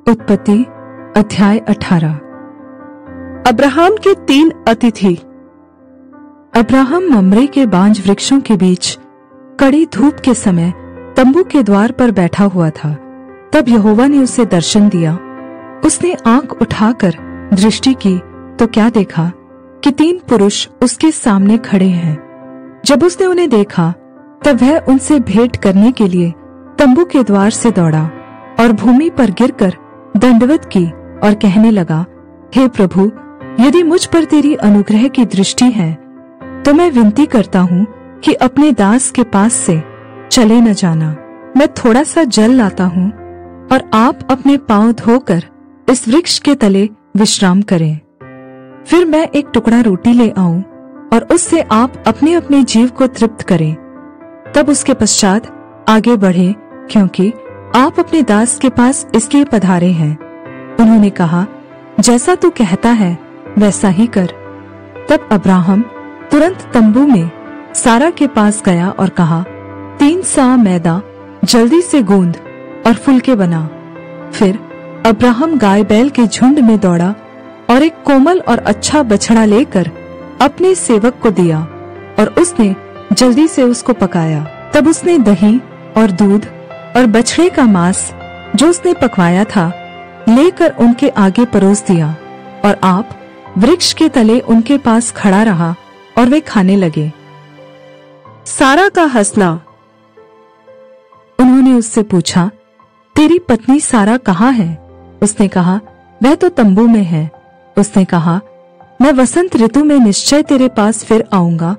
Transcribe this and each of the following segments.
उत्पत्ति अध्याय 18। अब्राहम के 3 अतिथि। अब्राहम मम्रे के बांज वृक्षों के बीच कड़ी धूप के समय तंबू के द्वार पर बैठा हुआ था। तब यहोवा ने उसे दर्शन दिया। उसने आंख उठाकर दृष्टि की तो क्या देखा कि 3 पुरुष उसके सामने खड़े हैं। जब उसने उन्हें देखा तब वह उनसे भेंट करने के लिए तंबू के द्वार से दौड़ा और भूमि पर गिरकर दंडवत की और कहने लगा, हे प्रभु, यदि मुझ पर तेरी अनुग्रह की दृष्टि है तो मैं विनती करता हूँ कि अपने दास के पास से चले न जाना। मैं थोड़ा सा जल लाता हूँ और आप अपने पांव धोकर इस वृक्ष के तले विश्राम करें। फिर मैं एक टुकड़ा रोटी ले आऊं और उससे आप अपने अपने जीव को तृप्त करें। तब उसके पश्चात आगे बढ़े, क्योंकि आप अपने दास के पास इसलिए पधारे हैं। उन्होंने कहा, जैसा तू कहता है वैसा ही कर। तब अब्राहम तुरंत तंबू में सारा के पास गया और कहा, 3 सा मैदा जल्दी से गूंद और फुलके बना। फिर अब्राहम गाय बैल के झुंड में दौड़ा और एक कोमल और अच्छा बछड़ा लेकर अपने सेवक को दिया और उसने जल्दी से उसको पकाया। तब उसने दही और दूध और बछड़े का मांस जो उसने पकवाया था लेकर उनके आगे परोस दिया और आप वृक्ष के तले उनके पास खड़ा रहा और वे खाने लगे। सारा का हंसना। उन्होंने उससे पूछा, तेरी पत्नी सारा कहाँ है? उसने कहा, वह तो तंबू में है। उसने कहा, मैं वसंत ऋतु में निश्चय तेरे पास फिर आऊंगा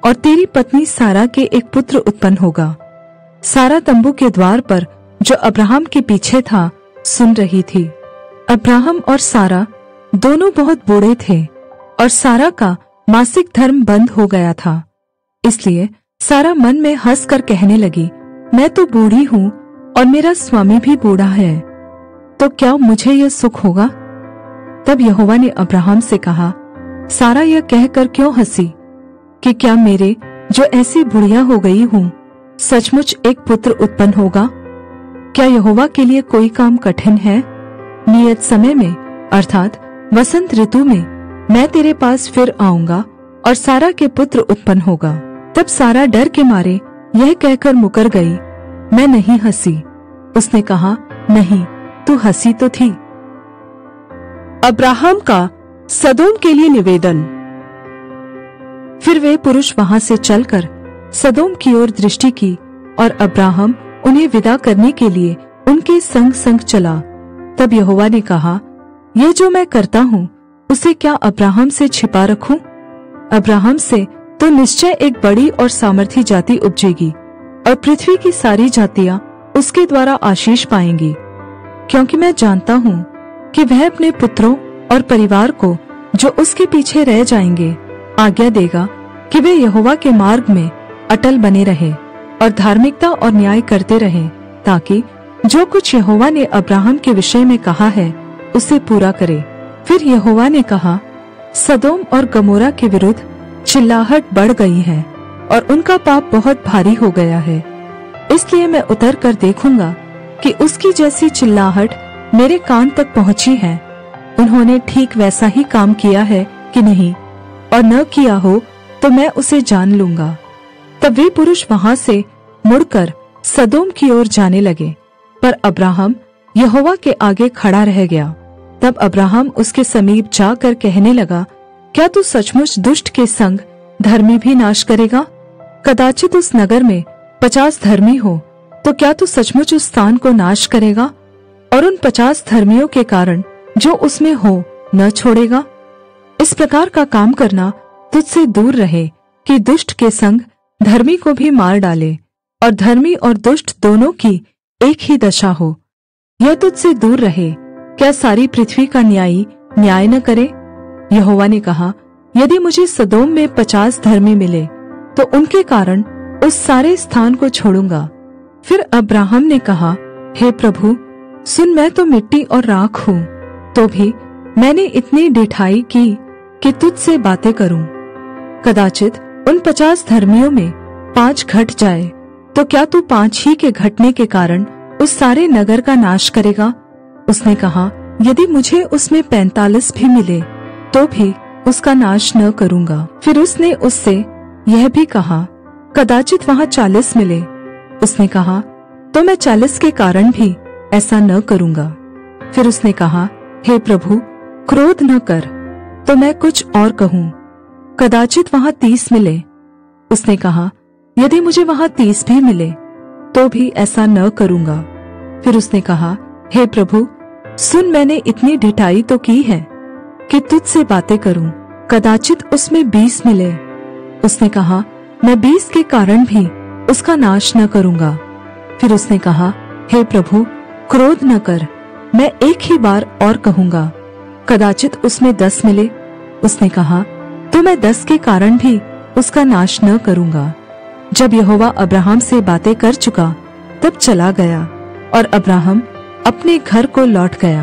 और तेरी पत्नी सारा के एक पुत्र उत्पन्न होगा। सारा तंबू के द्वार पर जो अब्राहम के पीछे था सुन रही थी। अब्राहम और सारा दोनों बहुत बूढ़े थे और सारा का मासिक धर्म बंद हो गया था। इसलिए सारा मन में हंस कर कहने लगी, मैं तो बूढ़ी हूँ और मेरा स्वामी भी बूढ़ा है, तो क्या मुझे यह सुख होगा? तब यहोवा ने अब्राहम से कहा, सारा यह कहकर क्यों हंसी कि क्या मेरे जो ऐसी बुढ़िया हो गई हूँ सचमुच एक पुत्र उत्पन्न होगा? क्या यहोवा के लिए कोई काम कठिन है? नियत समय में अर्थात वसंत ऋतु में मैं तेरे पास फिर आऊंगा और सारा के पुत्र उत्पन्न होगा। तब सारा डर के मारे यह कहकर मुकर गई, मैं नहीं हंसी। उसने कहा, नहीं, तू हंसी तो थी। अब्राहम का सदोम के लिए निवेदन। फिर वे पुरुष वहां से चलकर सदोम की ओर दृष्टि की और अब्राहम उन्हें विदा करने के लिए उनके संग संग चला। तब यहोवा ने कहा, यह जो मैं करता हूँ उसे क्या अब्राहम से छिपा रखूं? अब्राहम से तो निश्चय एक बड़ी और सामर्थी जाति उपजेगी और पृथ्वी की सारी जातियां उसके द्वारा आशीष पाएंगी, क्योंकि मैं जानता हूँ कि वह अपने पुत्रों और परिवार को जो उसके पीछे रह जाएंगे आज्ञा देगा कि वे यहोवा के मार्ग में अटल बने रहे और धार्मिकता और न्याय करते रहे, ताकि जो कुछ यहोवा ने अब्राहम के विषय में कहा है उसे पूरा करे। फिर यहोवा ने कहा, सदोम और गमोरा के विरुद्ध चिल्लाहट बढ़ गई है और उनका पाप बहुत भारी हो गया है। इसलिए मैं उतर कर देखूंगा कि उसकी जैसी चिल्लाहट मेरे कान तक पहुंची है। उन्होंने ठीक वैसा ही काम किया है कि नहीं, और न किया हो तो मैं उसे जान लूंगा। तब वे पुरुष वहां से मुड़कर सदोम की ओर जाने लगे, पर अब्राहम यहोवा के आगे खड़ा रह गया। तब अब्राहम उसके समीप जाकर कहने लगा, क्या तू सचमुच दुष्ट के संग धर्मी भी नाश करेगा? कदाचित उस नगर में 50 धर्मी हो तो क्या तू सचमुच उस स्थान को नाश करेगा और उन 50 धर्मियों के कारण जो उसमें हो न छोड़ेगा? इस प्रकार का काम करना तुझसे दूर रहे कि दुष्ट के संग धर्मी को भी मार डाले और धर्मी और दुष्ट दोनों की एक ही दशा हो। यह तुझसे दूर रहे, क्या सारी पृथ्वी का न्यायी न्याय न करे? यहोवा ने कहा, यदि मुझे सदोम में 50 धर्मी मिले तो उनके कारण उस सारे स्थान को छोड़ूंगा। फिर अब्राहम ने कहा, हे प्रभु, सुन, मैं तो मिट्टी और राख हूँ, तो भी मैंने इतनी ढिठाई की कि तुझसे बातें करूं। कदाचित उन 50 धर्मियों में 5 घट जाए तो क्या तू 5 ही के घटने के कारण उस सारे नगर का नाश करेगा? उसने कहा, यदि मुझे उसमें 45 भी मिले तो भी उसका नाश न करूंगा। फिर उसने उससे यह भी कहा, कदाचित वहां 40 मिले। उसने कहा, तो मैं 40 के कारण भी ऐसा न करूंगा। फिर उसने कहा, हे प्रभु, क्रोध न कर, तो मैं कुछ और कहूं, कदाचित वहां 30 मिले। उसने कहा, यदि मुझे वहां 30 भी मिले तो भी ऐसा न करूंगा। फिर उसने कहा, हे प्रभु, सुन, मैंने इतनी ढिठाई तो की है कि तुझसे बातें करूं, कदाचित उसमें 20 मिले। उसने कहा, मैं 20 के कारण भी उसका नाश न करूंगा। फिर उसने कहा, हे प्रभु, क्रोध न कर, मैं एक ही बार और कहूंगा, कदाचित उसमें 10 मिले। उसने कहा, तो मैं 10 के कारण भी उसका नाश न करूंगा। जब यहोवा अब्राहम से बातें कर चुका तब चला गया और अब्राहम अपने घर को लौट गया।